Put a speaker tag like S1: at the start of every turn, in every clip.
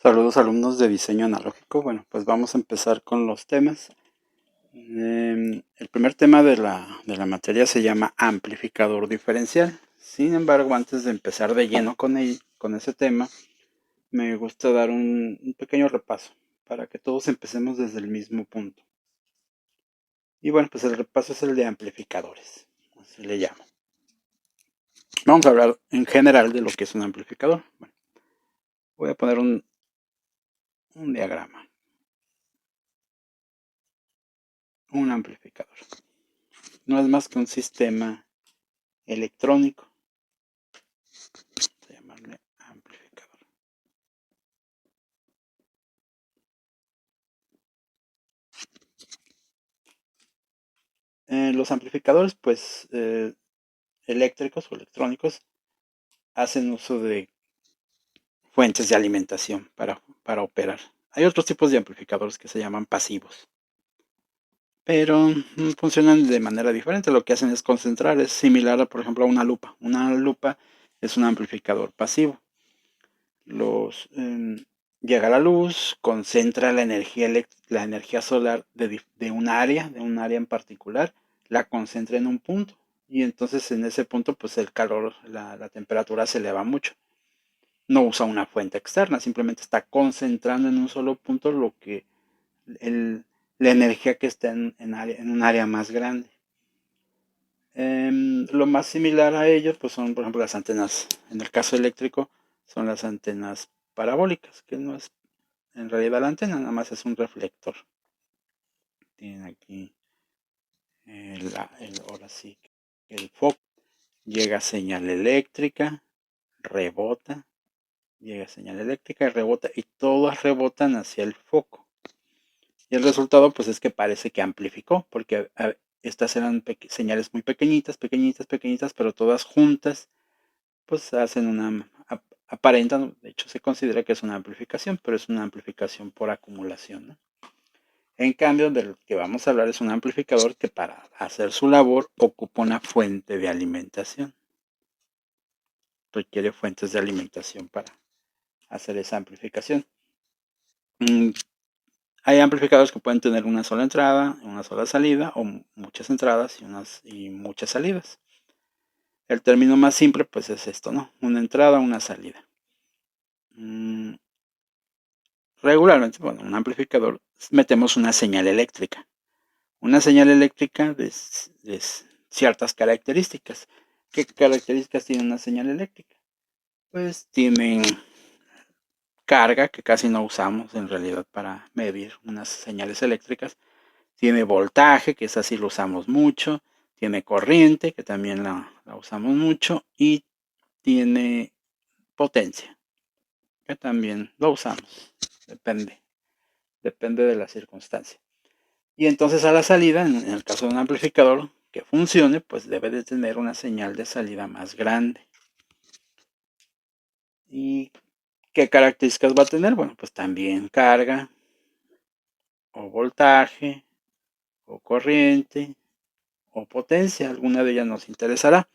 S1: Saludos alumnos de diseño analógico. Bueno, pues vamos a empezar con los temas. El primer tema de la materia se llama amplificador diferencial. Sin embargo, antes de empezar de lleno con ese tema, me gusta dar un pequeño repaso para que todos empecemos desde el mismo punto. Y bueno, pues el repaso es el de amplificadores, así le llamo. Vamos a hablar en general de lo que es un amplificador. Bueno, voy a poner un diagrama. Un amplificador no es más que un sistema electrónico. Vamos a llamarle amplificador. Los amplificadores, pues, eléctricos o electrónicos, hacen uso de fuentes de alimentación para operar. Hay otros tipos de amplificadores que se llaman pasivos, pero funcionan de manera diferente. Lo que hacen es concentrar, es similar, por ejemplo, a una lupa. Una lupa es un amplificador pasivo. Llega la luz, concentra la energía solar de un área en particular, la concentra en un punto. Y entonces en ese punto, pues el calor, la temperatura se eleva mucho. No usa una fuente externa, simplemente está concentrando en un solo punto la energía que está en un área más grande. Lo más similar a ello, pues son, por ejemplo, las antenas. En el caso eléctrico, son las antenas parabólicas, que no es en realidad la antena, nada más es un reflector. Tienen aquí ahora sí, el foco. Llega señal eléctrica, rebota, llega señal eléctrica, rebota, y todas rebotan hacia el foco. Y el resultado, pues, es que parece que amplificó, porque estas eran señales muy pequeñitas, pequeñitas, pequeñitas, pero todas juntas, pues hacen aparentan, de hecho se considera que es una amplificación, pero es una amplificación por acumulación, ¿no? En cambio, de lo que vamos a hablar es un amplificador que para hacer su labor ocupa una fuente de alimentación. Requiere fuentes de alimentación para hacer esa amplificación. Hay amplificadores que pueden tener una sola entrada, una sola salida, o muchas entradas y muchas salidas. El término más simple, pues, es esto, ¿no? Una entrada, una salida. Regularmente, bueno, un amplificador, metemos una señal eléctrica. Una señal eléctrica de ciertas características. ¿Qué características tiene una señal eléctrica? Pues tienen carga, que casi no usamos en realidad para medir unas señales eléctricas. Tiene voltaje, que esa sí lo usamos mucho. Tiene corriente, que también la usamos mucho. Y tiene potencia, que también lo usamos. Depende de la circunstancia. Y entonces a la salida, en el caso de un amplificador que funcione, pues debe de tener una señal de salida más grande. ¿Y qué características va a tener? Bueno, pues también carga, o voltaje, o corriente, o potencia. Alguna de ellas nos interesará.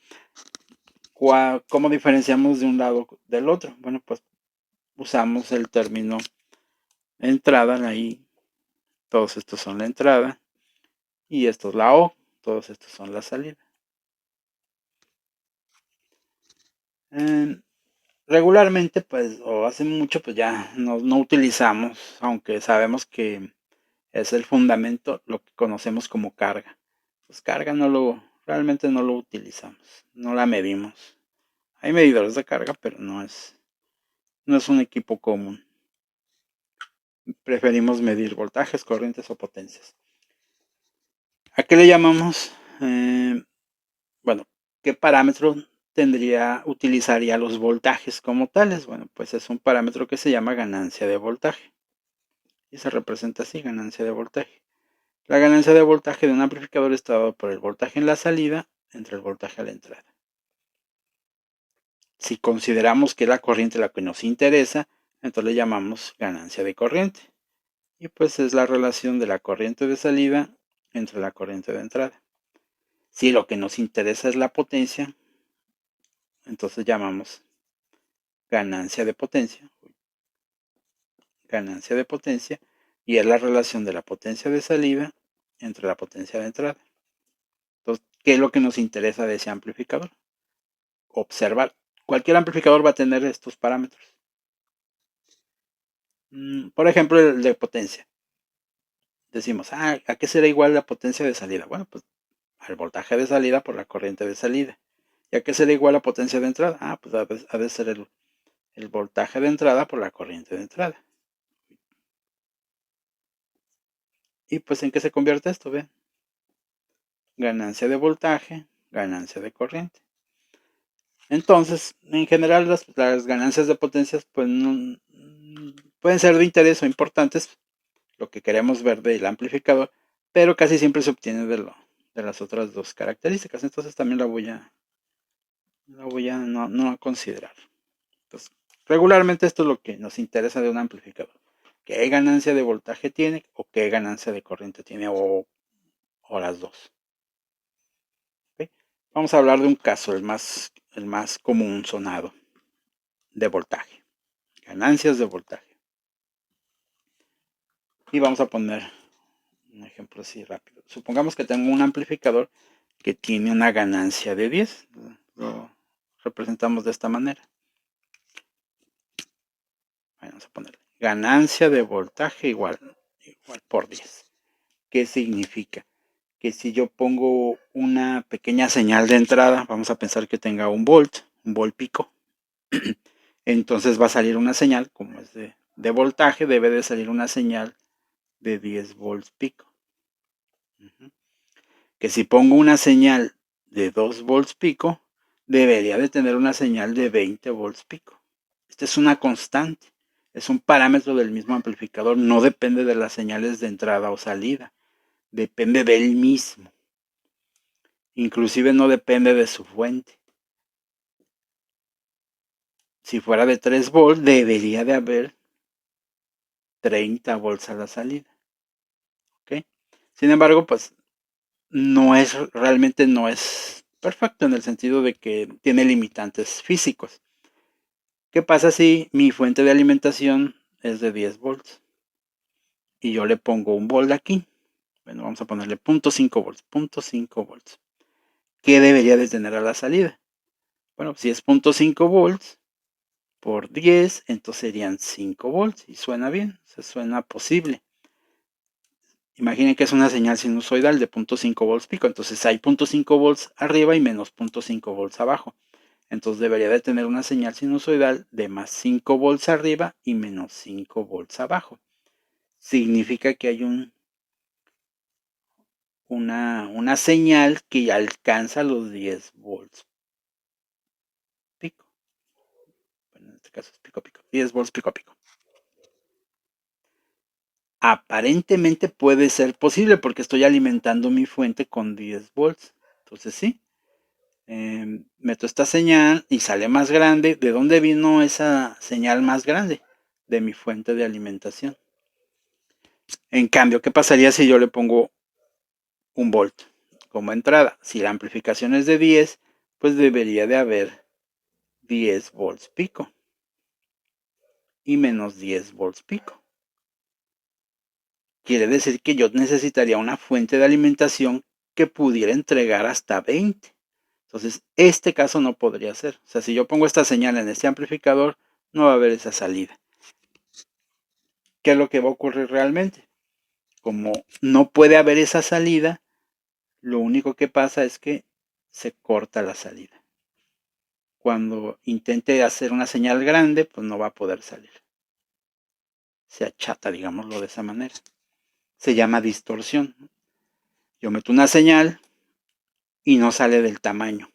S1: ¿Cómo diferenciamos de un lado del otro? Bueno, pues usamos el término entrada, ahí todos estos son la entrada, y esto es la O, todos estos son la salida. Regularmente, pues, o hace mucho, pues ya no utilizamos, aunque sabemos que es el fundamento, lo que conocemos como carga. Pues carga realmente no lo utilizamos, no la medimos. Hay medidores de carga, pero no es un equipo común. Preferimos medir voltajes, corrientes o potencias. ¿A qué le llamamos? Bueno, ¿qué parámetro utilizaría los voltajes como tales? Bueno, pues es un parámetro que se llama ganancia de voltaje. Y se representa así, ganancia de voltaje. La ganancia de voltaje de un amplificador está dado por el voltaje en la salida entre el voltaje a la entrada. Si consideramos que la corriente la que nos interesa, entonces le llamamos ganancia de corriente. Y pues es la relación de la corriente de salida entre la corriente de entrada. Si lo que nos interesa es la potencia, entonces llamamos ganancia de potencia. ganancia de potencia, y es la relación de la potencia de salida entre la potencia de entrada. Entonces, ¿qué es lo que nos interesa de ese amplificador? Observar. Cualquier amplificador va a tener estos parámetros. Por ejemplo, el de potencia. Decimos, ¿a qué será igual la potencia de salida? Bueno, pues al voltaje de salida por la corriente de salida. ¿Y a qué será igual la potencia de entrada? Pues ha de ser el voltaje de entrada por la corriente de entrada. ¿Y pues en qué se convierte esto? Vean. Ganancia de voltaje, ganancia de corriente. Entonces, en general, las ganancias de potencias pues, no, pueden ser de interés o importantes, lo que queremos ver del amplificador, pero casi siempre se obtiene de las otras dos características. Entonces también la voy a no a considerar. Entonces, regularmente esto es lo que nos interesa de un amplificador. ¿Qué ganancia de voltaje tiene o qué ganancia de corriente tiene o las dos? ¿Okay? Vamos a hablar de un caso, el más común sonado, de voltaje. Ganancias de voltaje. Y vamos a poner un ejemplo así rápido. Supongamos que tengo un amplificador que tiene una ganancia de 10. Lo representamos de esta manera. Vamos a poner ganancia de voltaje igual por 10. ¿Qué significa? Que si yo pongo una pequeña señal de entrada, vamos a pensar que tenga un volt pico, entonces va a salir una señal, como es de voltaje, debe de salir una señal de 10 volts pico. Que si pongo una señal de 2 volts pico, debería de tener una señal de 20 volts pico. Esta es una constante, es un parámetro del mismo amplificador, no depende de las señales de entrada o salida, depende del mismo. Inclusive no depende de su fuente. Si fuera de 3 volts, debería de haber 30 volts a la salida. ¿Okay? Sin embargo, pues realmente no es perfecto en el sentido de que tiene limitantes físicos. ¿Qué pasa si mi fuente de alimentación es de 10 volts? Y yo le pongo un volt aquí. Bueno, vamos a ponerle 0.5 volts. 0.5 volts. ¿Qué debería de tener a la salida? Bueno, si es 0.5 volts por 10, entonces serían 5 volts. Y suena bien, suena posible. Imaginen que es una señal sinusoidal de 0.5 volts pico. Entonces hay 0.5 volts arriba y menos 0.5 volts abajo. Entonces debería de tener una señal sinusoidal de más 5 volts arriba y menos 5 volts abajo. Significa que hay una señal que alcanza los 10 volts pico. Bueno, en este caso es pico pico. 10 volts pico pico. Aparentemente puede ser posible porque estoy alimentando mi fuente con 10 volts. Entonces sí, meto esta señal y sale más grande. ¿De dónde vino esa señal más grande? De mi fuente de alimentación. En cambio, ¿qué pasaría si yo le pongo un volt como entrada? Si la amplificación es de 10, pues debería de haber 10 volts pico y menos 10 volts pico. Quiere decir que yo necesitaría una fuente de alimentación que pudiera entregar hasta 20. Entonces, este caso no podría ser. O sea, si yo pongo esta señal en este amplificador, no va a haber esa salida. ¿Qué es lo que va a ocurrir realmente? Como no puede haber esa salida, lo único que pasa es que se corta la salida. Cuando intente hacer una señal grande, pues no va a poder salir. Se achata, digámoslo de esa manera. Se llama distorsión. Yo meto una señal y no sale del tamaño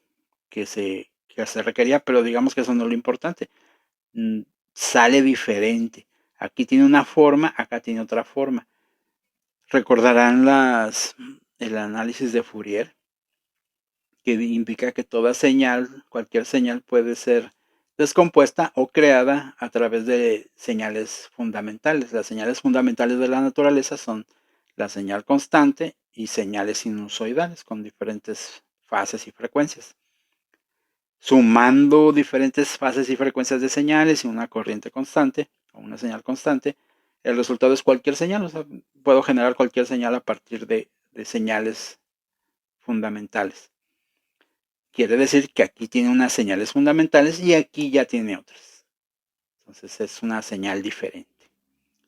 S1: que se requería, pero digamos que eso no es lo importante. Sale diferente. Aquí tiene una forma, acá tiene otra forma. Recordarán el análisis de Fourier, que indica que toda señal, cualquier señal puede ser descompuesta o creada a través de señales fundamentales. Las señales fundamentales de la naturaleza son la señal constante y señales sinusoidales con diferentes fases y frecuencias. Sumando diferentes fases y frecuencias de señales y una corriente constante o una señal constante, el resultado es cualquier señal, o sea, puedo generar cualquier señal a partir de señales fundamentales. Quiere decir que aquí tiene unas señales fundamentales y aquí ya tiene otras. Entonces es una señal diferente.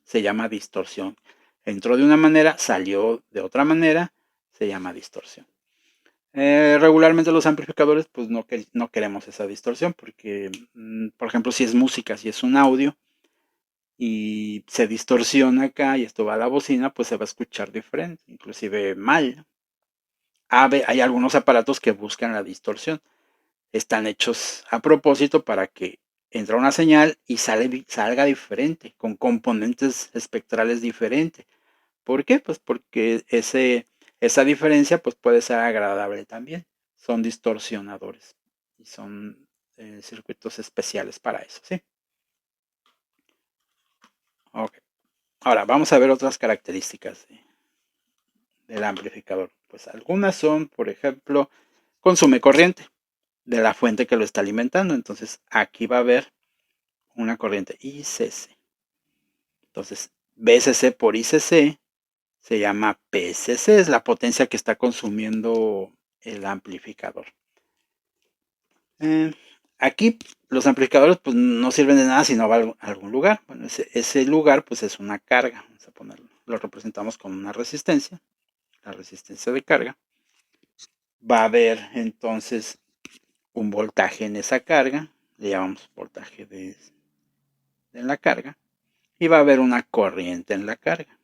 S1: Se llama distorsión. Entró de una manera, salió de otra manera, se llama distorsión. Regularmente los amplificadores pues no queremos esa distorsión porque, por ejemplo, si es música, si es un audio y se distorsiona acá y esto va a la bocina, pues se va a escuchar diferente, inclusive mal. Hay algunos aparatos que buscan la distorsión. Están hechos a propósito para que entra una señal y salga diferente, con componentes espectrales diferentes. ¿Por qué? Pues porque esa diferencia pues puede ser agradable también. Son distorsionadores y son circuitos especiales para eso, ¿sí? Ok. Ahora vamos a ver otras características del amplificador. Pues algunas son, por ejemplo, consume corriente de la fuente que lo está alimentando. Entonces aquí va a haber una corriente ICC. Entonces BCC por ICC se llama PCC, es la potencia que está consumiendo el amplificador. Aquí los amplificadores pues no sirven de nada si no va a algún lugar. Bueno, ese lugar pues es una carga. Vamos a ponerlo. Lo representamos con una resistencia, la resistencia de carga. Va a haber entonces un voltaje en esa carga, le llamamos voltaje de la carga, y va a haber una corriente en la carga.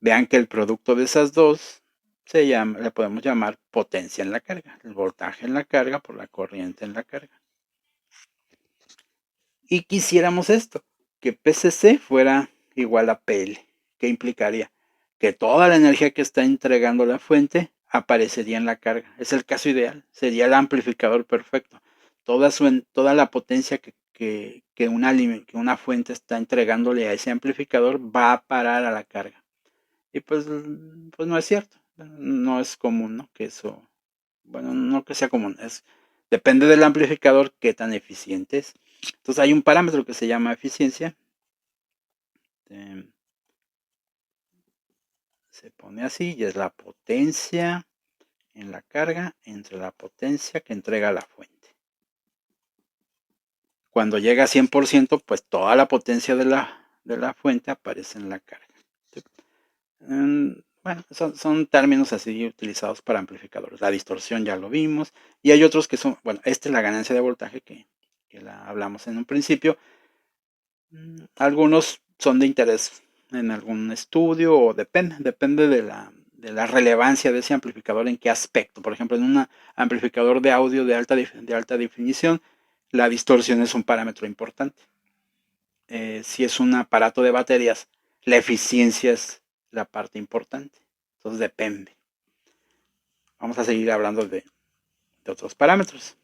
S1: Vean que el producto de esas dos le podemos llamar potencia en la carga, el voltaje en la carga por la corriente en la carga. Y quisiéramos esto, que PCC fuera igual a PL. ¿Qué implicaría? Que toda la energía que está entregando la fuente aparecería en la carga. Es el caso ideal, sería el amplificador perfecto. Toda la potencia que una fuente está entregándole a ese amplificador va a parar a la carga. Y pues no es cierto, no es común, ¿no? Que eso, bueno, no que sea común, depende del amplificador qué tan eficiente es. Entonces hay un parámetro que se llama eficiencia. Se pone así y es la potencia en la carga entre la potencia que entrega la fuente. Cuando llega a 100%, pues toda la potencia de la fuente aparece en la carga. Bueno, son términos así utilizados para amplificadores. La distorsión ya lo vimos. Y hay otros que son, bueno, esta es la ganancia de voltaje que la hablamos en un principio. Algunos son de interés en algún estudio o depende de la relevancia de ese amplificador en qué aspecto. Por ejemplo, en un amplificador de audio de alta definición, la distorsión es un parámetro importante. Si es un aparato de baterías, la eficiencia es la parte importante. Entonces depende. Vamos a seguir hablando de otros parámetros.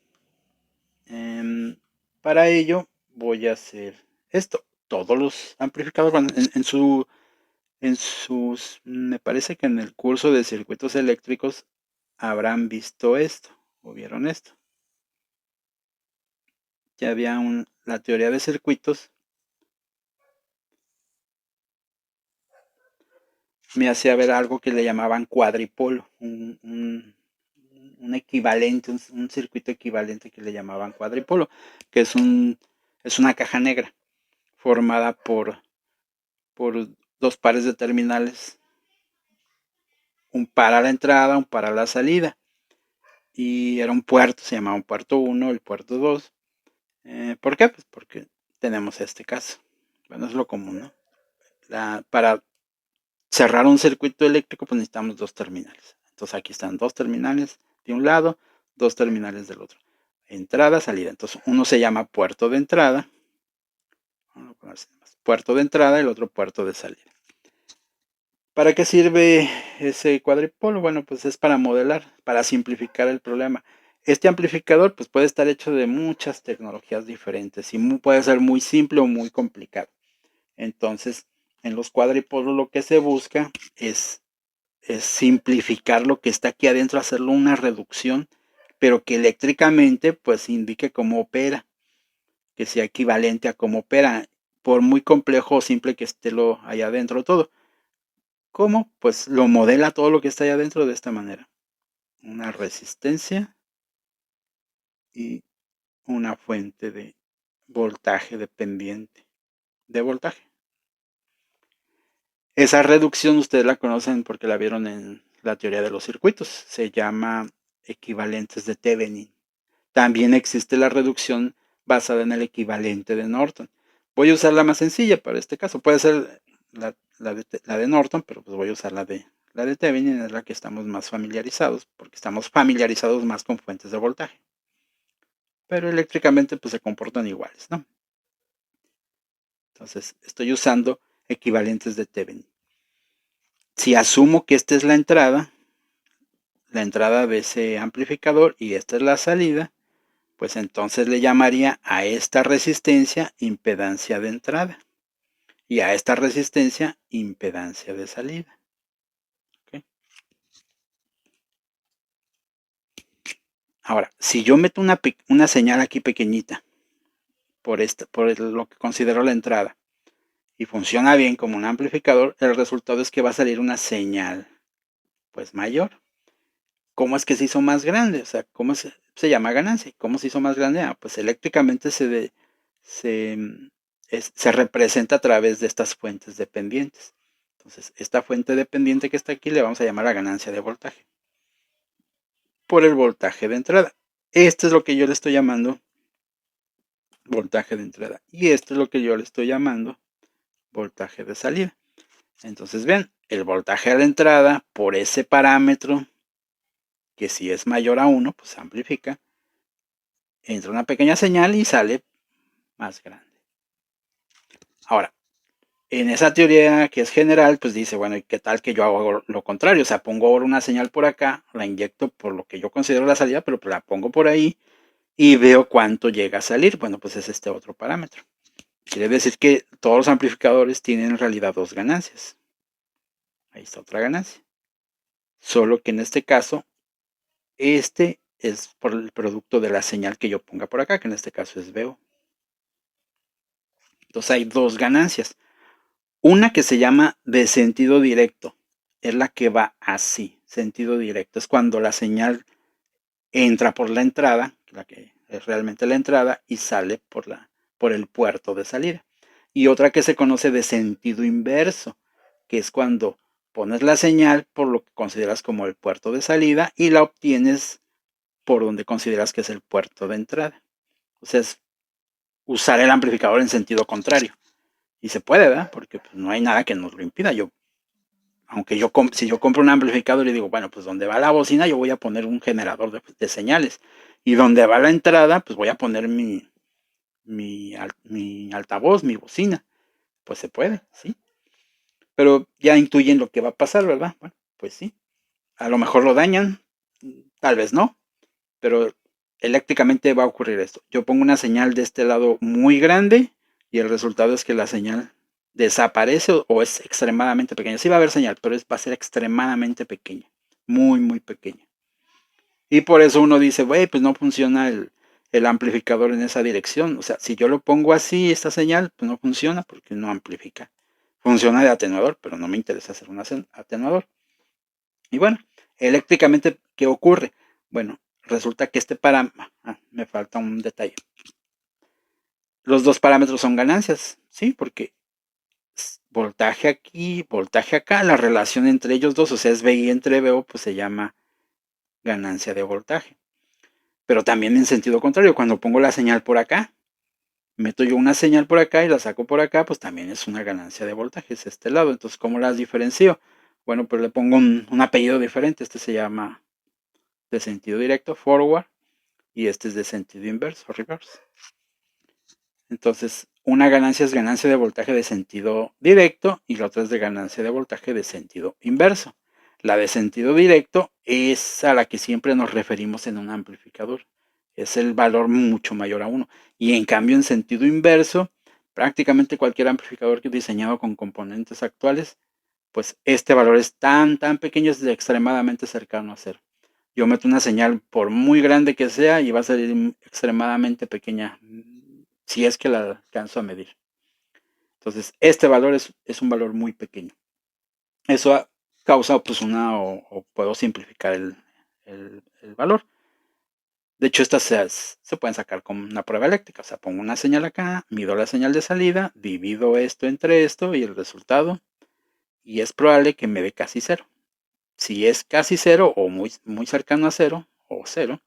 S1: Para ello voy a hacer esto. Todos los amplificadores, bueno, me parece que en el curso de circuitos eléctricos habrán visto esto o vieron esto. Ya había la teoría de circuitos. Me hacía ver algo que le llamaban cuadripolo, un equivalente, un circuito equivalente que le llamaban cuadripolo, que es una caja negra formada por dos pares de terminales, un para la entrada, un para la salida, y era un puerto, se llamaba un puerto 1, el puerto 2. ¿Por qué? Pues porque tenemos este caso. Bueno, es lo común, ¿no? Para cerrar un circuito eléctrico, pues necesitamos dos terminales. Entonces aquí están dos terminales de un lado, dos terminales del otro. Entrada, salida. Entonces uno se llama puerto de entrada, puerto de entrada y el otro puerto de salida. ¿Para qué sirve ese cuadripolo? Bueno, pues es para modelar, para simplificar el problema. Este amplificador pues puede estar hecho de muchas tecnologías diferentes y puede ser muy simple o muy complicado. Entonces, en los cuadripolos lo que se busca es simplificar lo que está aquí adentro, hacerlo una reducción, pero que eléctricamente pues indique cómo opera, que sea equivalente a cómo opera. por muy complejo o simple que esté lo allá adentro todo. ¿Cómo? Pues lo modela todo lo que está allá adentro de esta manera. Una resistencia y una fuente de voltaje dependiente de voltaje. Esa reducción ustedes la conocen porque la vieron en la teoría de los circuitos. Se llama equivalentes de Thevenin. También existe la reducción basada en el equivalente de Norton. Voy a usar la más sencilla para este caso. Puede ser la de Norton, pero pues voy a usar la de Thevenin, es la que estamos más familiarizados, porque estamos familiarizados más con fuentes de voltaje. Pero eléctricamente pues se comportan iguales, ¿no? Entonces estoy usando equivalentes de Thevenin. Si asumo que esta es la entrada de ese amplificador y esta es la salida, pues entonces le llamaría a esta resistencia impedancia de entrada y a esta resistencia impedancia de salida. ¿Okay? Ahora, si yo meto una señal aquí pequeñita por lo que considero la entrada y funciona bien como un amplificador, el resultado es que va a salir una señal pues mayor. ¿Cómo es que se hizo más grande? O sea, ¿cómo se llama ganancia? ¿Cómo se hizo más grande? Pues eléctricamente se representa a través de estas fuentes dependientes. Entonces, esta fuente dependiente que está aquí le vamos a llamar la ganancia de voltaje por el voltaje de entrada. Esto es lo que yo le estoy llamando voltaje de entrada y esto es lo que yo le estoy llamando voltaje de salida. Entonces, vean, el voltaje a la entrada por ese parámetro, que si es mayor a 1, pues amplifica, entra una pequeña señal y sale más grande. Ahora, en esa teoría que es general, pues dice, bueno, ¿y qué tal que yo hago lo contrario? O sea, pongo ahora una señal por acá, la inyecto por lo que yo considero la salida, pero la pongo por ahí y veo cuánto llega a salir. Bueno, pues es este otro parámetro. Quiere decir que todos los amplificadores tienen en realidad dos ganancias. Ahí está otra ganancia. Solo que en este caso, este es por el producto de la señal que yo ponga por acá, que en este caso es VO. Entonces hay dos ganancias. Una que se llama de sentido directo, es la que va así, sentido directo. Es cuando la señal entra por la entrada, la que es realmente la entrada, y sale por el puerto de salida. Y otra que se conoce de sentido inverso, que es cuando pones la señal por lo que consideras como el puerto de salida y la obtienes por donde consideras que es el puerto de entrada. O sea, es usar el amplificador en sentido contrario. Y se puede, ¿verdad? Porque pues, no hay nada que nos lo impida. Si yo compro un amplificador y digo, bueno, pues donde va la bocina yo voy a poner un generador de señales. Y donde va la entrada, pues voy a poner mi altavoz, mi bocina. Pues se puede, ¿sí? Pero ya intuyen lo que va a pasar, ¿verdad? Bueno, pues sí. A lo mejor lo dañan, tal vez no, pero eléctricamente va a ocurrir esto. Yo pongo una señal de este lado muy grande y el resultado es que la señal desaparece o es extremadamente pequeña. Sí va a haber señal, pero va a ser extremadamente pequeña, muy, muy pequeña. Y por eso uno dice, güey, pues no funciona el amplificador en esa dirección. O sea, si yo lo pongo así, esta señal, pues no funciona porque no amplifica. Funciona de atenuador, pero no me interesa hacer un atenuador. Y bueno, eléctricamente, ¿qué ocurre? Bueno, resulta que este parámetro, me falta un detalle. Los dos parámetros son ganancias, ¿sí? Porque voltaje aquí, voltaje acá, la relación entre ellos dos, o sea, es VI entre VO, pues se llama ganancia de voltaje. Pero también en sentido contrario, cuando pongo la señal por acá, meto yo una señal por acá y la saco por acá, pues también es una ganancia de voltaje, es este lado. Entonces, ¿cómo las diferencio? Bueno, pues le pongo un apellido diferente. Este se llama de sentido directo, forward, y este es de sentido inverso, reverse. Entonces, una ganancia es ganancia de voltaje de sentido directo y la otra es de ganancia de voltaje de sentido inverso. La de sentido directo es a la que siempre nos referimos en un amplificador. Es el valor mucho mayor a 1. Y en cambio, en sentido inverso, prácticamente cualquier amplificador que es diseñado con componentes actuales, pues este valor es tan pequeño, es extremadamente cercano a cero. Yo meto una señal por muy grande que sea y va a salir extremadamente pequeña si es que la alcanzo a medir. Entonces, este valor es un valor muy pequeño. Eso causa pues o puedo simplificar el valor. De hecho, estas se pueden sacar con una prueba eléctrica. O sea, pongo una señal acá, mido la señal de salida, divido esto entre esto y el resultado. Y es probable que me dé casi cero. Si es casi cero o muy, muy cercano a cero o cero,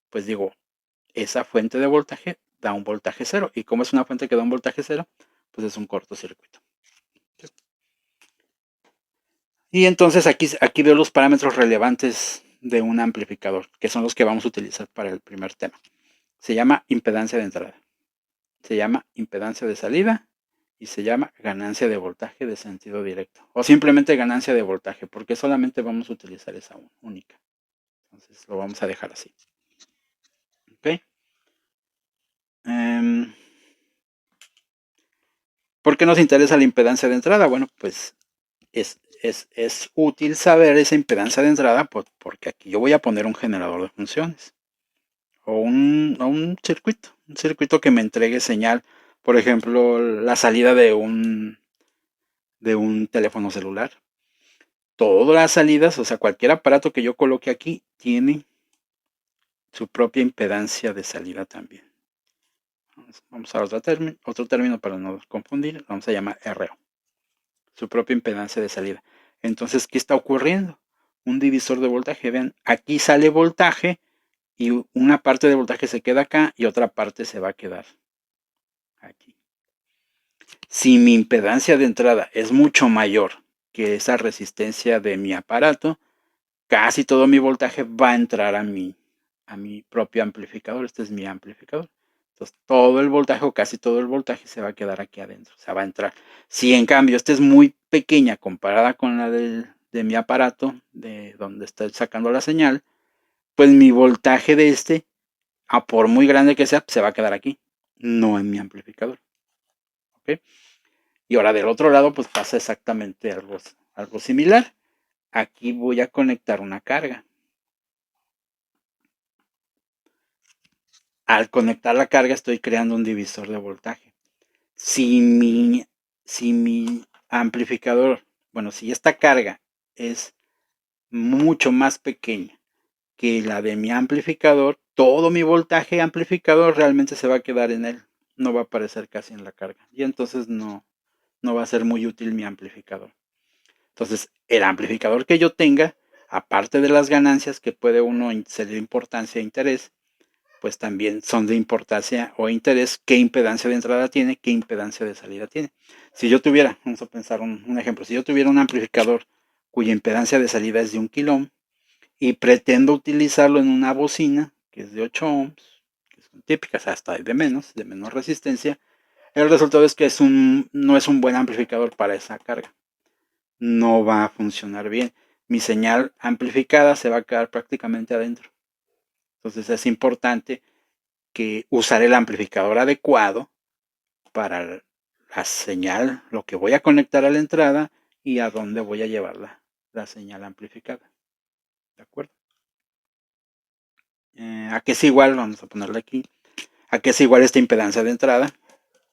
S1: pues digo, esa fuente de voltaje da un voltaje cero. Y como es una fuente que da un voltaje cero, pues es un cortocircuito. Y entonces aquí veo los parámetros relevantes de un amplificador, que son los que vamos a utilizar para el primer tema. Se llama impedancia de entrada, se llama impedancia de salida y se llama ganancia de voltaje de sentido directo. O simplemente ganancia de voltaje, porque solamente vamos a utilizar esa única. Entonces lo vamos a dejar así. ¿Ok? ¿Por qué nos interesa la impedancia de entrada? Bueno, pues es útil saber esa impedancia de entrada porque aquí yo voy a poner un generador de funciones o un circuito que me entregue señal, por ejemplo, la salida de un teléfono celular. Todas las salidas, o sea, cualquier aparato que yo coloque aquí tiene su propia impedancia de salida también. Vamos a otro término para no confundir, vamos a llamar RO, su propia impedancia de salida. Entonces, ¿qué está ocurriendo? Un divisor de voltaje, vean, aquí sale voltaje y una parte de voltaje se queda acá y otra parte se va a quedar aquí. Si mi impedancia de entrada es mucho mayor que esa resistencia de mi aparato, casi todo mi voltaje va a entrar a mi propio amplificador. Este es mi amplificador. Entonces, todo el voltaje o casi todo el voltaje se va a quedar aquí adentro. O sea, va a entrar. Si en cambio esta es muy pequeña comparada con la de mi aparato, de donde estoy sacando la señal, pues mi voltaje de este, a por muy grande que sea, se va a quedar aquí, no en mi amplificador. ¿Okay? Y ahora del otro lado, pues pasa exactamente algo similar. Aquí voy a conectar una carga. Al conectar la carga estoy creando un divisor de voltaje. Si mi amplificador, bueno, si esta carga es mucho más pequeña que la de mi amplificador, todo mi voltaje amplificador realmente se va a quedar en él. No va a aparecer casi en la carga. Y entonces no va a ser muy útil mi amplificador. Entonces, el amplificador que yo tenga, aparte de las ganancias que puede uno ser de importancia e interés, pues también son de importancia o interés qué impedancia de entrada tiene, qué impedancia de salida tiene. Si yo tuviera, vamos a pensar un ejemplo, si yo tuviera un amplificador cuya impedancia de salida es de 1 kilo ohm y pretendo utilizarlo en una bocina que es de 8 ohms, que son típicas, hasta de menor resistencia, el resultado es que no es un buen amplificador para esa carga. No va a funcionar bien. Mi señal amplificada se va a quedar prácticamente adentro. Entonces es importante que usar el amplificador adecuado para la señal, lo que voy a conectar a la entrada y a dónde voy a llevar la señal amplificada. ¿De acuerdo? ¿A qué es igual? Vamos a ponerle aquí. ¿A qué es igual esta impedancia de entrada?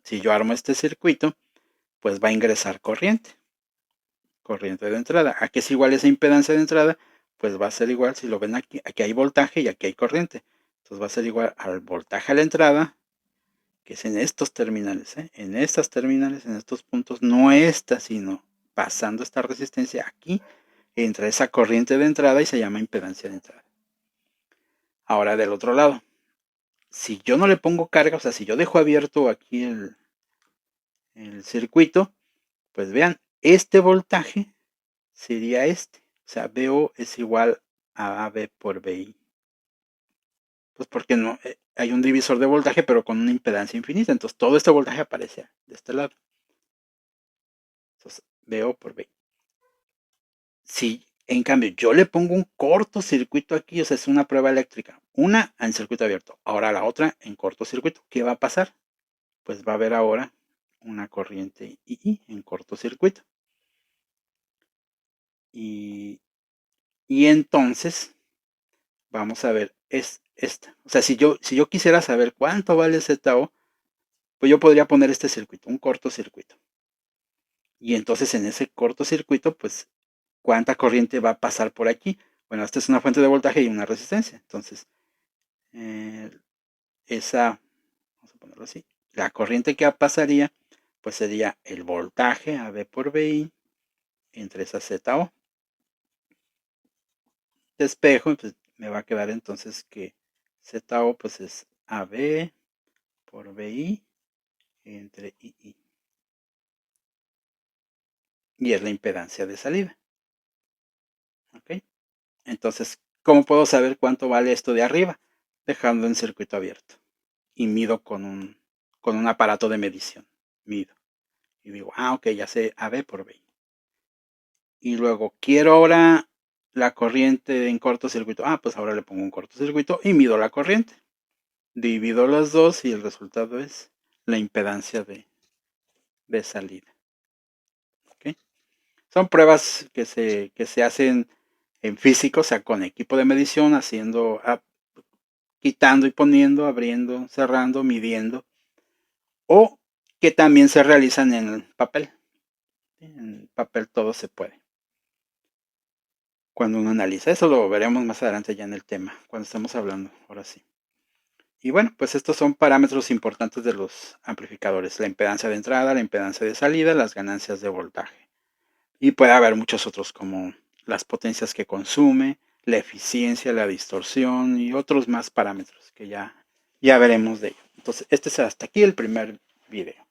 S1: Si yo armo este circuito, pues va a ingresar corriente de entrada. ¿A qué es igual esa impedancia de entrada? Pues va a ser igual, si lo ven aquí, aquí hay voltaje y aquí hay corriente. Entonces va a ser igual al voltaje a la entrada, que es en estos terminales, en estas terminales, en estos puntos, no esta, sino pasando esta resistencia aquí, entra esa corriente de entrada y se llama impedancia de entrada. Ahora del otro lado, si yo no le pongo carga, o sea, si yo dejo abierto aquí el circuito, pues vean, este voltaje sería este. O sea, BO es igual a AB por BI. Pues porque no hay un divisor de voltaje, pero con una impedancia infinita. Entonces todo este voltaje aparece de este lado. Entonces, BO por BI. Si en cambio yo le pongo un cortocircuito aquí, o sea, es una prueba eléctrica. Una en circuito abierto, ahora la otra en cortocircuito. ¿Qué va a pasar? Pues va a haber ahora una corriente I en cortocircuito. Y entonces vamos a ver, es esta. O sea, si yo quisiera saber cuánto vale ZO, pues yo podría poner este circuito, un cortocircuito. Y entonces en ese cortocircuito, pues, ¿cuánta corriente va a pasar por aquí? Bueno, esta es una fuente de voltaje y una resistencia. Entonces, esa, vamos a ponerlo así, la corriente que pasaría, pues sería el voltaje AB por BI entre esa ZO. Despejo, pues me va a quedar entonces que ZO pues es AB por BI entre II. Y es la impedancia de salida. ¿Ok? Entonces, ¿cómo puedo saber cuánto vale esto de arriba? Dejando en circuito abierto. Y mido con un aparato de medición. Mido. Y digo, ok, ya sé AB por BI. Y luego, quiero ahora la corriente en cortocircuito. Pues ahora le pongo un cortocircuito y mido la corriente. Divido las dos y el resultado es la impedancia de salida. ¿Okay? Son pruebas que se hacen en físico, o sea, con equipo de medición, haciendo, quitando y poniendo, abriendo, cerrando, midiendo, o que también se realizan en el papel. En papel todo se puede. Cuando uno analiza, eso lo veremos más adelante ya en el tema, cuando estemos hablando, ahora sí. Y bueno, pues estos son parámetros importantes de los amplificadores: la impedancia de entrada, la impedancia de salida, las ganancias de voltaje. Y puede haber muchos otros, como las potencias que consume, la eficiencia, la distorsión y otros más parámetros que ya veremos de ello. Entonces, este es hasta aquí el primer video.